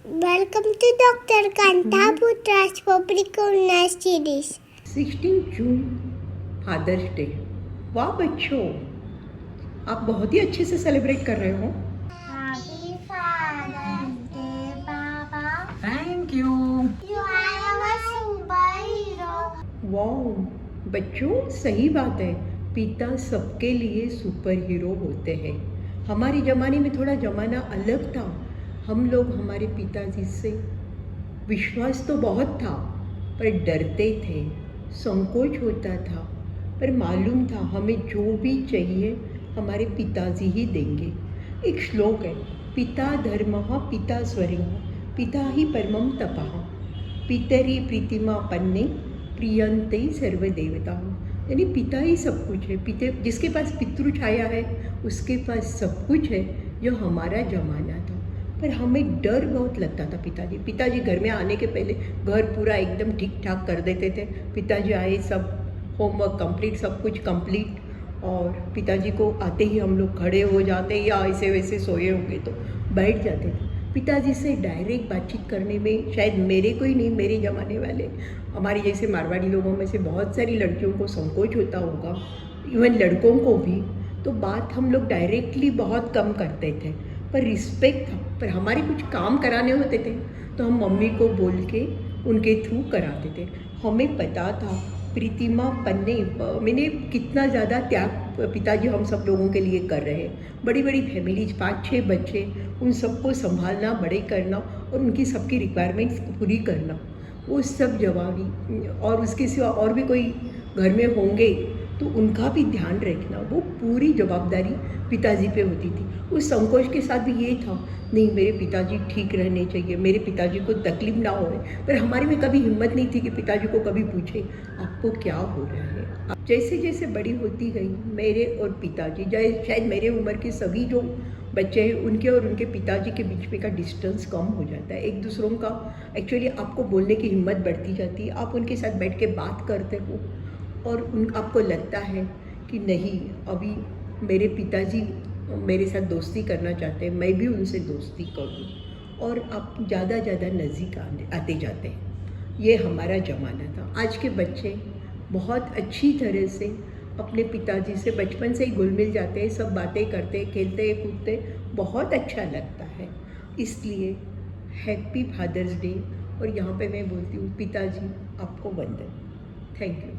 Welcome to Dr. Kantaputra's Public Series. 16 June fathers day. वाह बच्चों, आप बहुत ही अच्छे से सेलिब्रेट कर रहे हो। Happy Father's Day, Papa. Thank you. You are our superhero. वाह बच्चों, सही बात है, पिता सबके लिए सुपर हीरो होते हैं। हमारे ज़माने में थोड़ा ज़माना अलग था। हम लोग हमारे पिताजी से विश्वास तो बहुत था, पर डरते थे, संकोच होता था, पर मालूम था हमें जो भी चाहिए हमारे पिताजी ही देंगे। एक श्लोक है, पिता धर्मः पिता स्वर्गः पिता ही परमं तपः पितरि प्रीतिमा पन्ने प्रियंते सर्वदेवता। यानी पिता ही सब कुछ है। पिता जिसके पास पितृ छाया है उसके पास सब कुछ है। जो हमारा ज़माना था, पर हमें डर बहुत लगता था। पिताजी घर में आने के पहले घर पूरा एकदम ठीक ठाक कर देते थे। पिताजी आए, सब होमवर्क कंप्लीट, सब कुछ कंप्लीट, और पिताजी को आते ही हम लोग खड़े हो जाते या ऐसे वैसे सोए होंगे तो बैठ जाते थे। पिताजी से डायरेक्ट बातचीत करने में शायद मेरे को ही नहीं, मेरे ज़माने वाले हमारे जैसे मारवाड़ी लोगों में से बहुत सारी लड़कियों को संकोच होता होगा, इवन लड़कों को भी। तो बात हम लोग डायरेक्टली बहुत कम करते थे, पर रिस्पेक्ट था। पर हमारे कुछ काम कराने होते थे तो हम मम्मी को बोल के उनके थ्रू कराते थे। हमें पता था प्रीतिमा पन्ने मैंने कितना ज़्यादा त्याग पिताजी हम सब लोगों के लिए कर रहे हैं। बड़ी बड़ी फैमिलीज, 5-6 बच्चे, उन सबको संभालना, बड़े करना और उनकी सबकी रिक्वायरमेंट्स पूरी करना, वो सब जवाबी। और उसके सिवा और भी कोई घर में होंगे तो उनका भी ध्यान रखना, वो पूरी जवाबदारी पिताजी पे होती थी। उस संकोच के साथ भी ये था, नहीं मेरे पिताजी ठीक रहने चाहिए, मेरे पिताजी को तकलीफ ना हो। पर हमारे में कभी हिम्मत नहीं थी कि पिताजी को कभी पूछे आपको क्या हो रहा है। अब जैसे जैसे बड़ी होती गई, मेरे और पिताजी, शायद मेरे उम्र के सभी जो बच्चे हैं उनके और उनके पिताजी के बीच में का डिस्टेंस कम हो जाता है। एक दूसरों का एक्चुअली आपको बोलने की हिम्मत बढ़ती जाती है। आप उनके साथ बैठ के बात करते हो और आपको लगता है कि नहीं, अभी मेरे पिताजी मेरे साथ दोस्ती करना चाहते हैं, मैं भी उनसे दोस्ती करूं, और आप ज़्यादा नज़दीक आते जाते हैं। ये हमारा ज़माना था। आज के बच्चे बहुत अच्छी तरह से अपने पिताजी से बचपन से ही घुल मिल जाते हैं, सब बातें करते, खेलते कूदते, बहुत अच्छा लगता है। इसलिए हैप्पी फादर्स डे। और यहाँ पे मैं बोलती हूँ, पिताजी आपको वंदन। Thank you.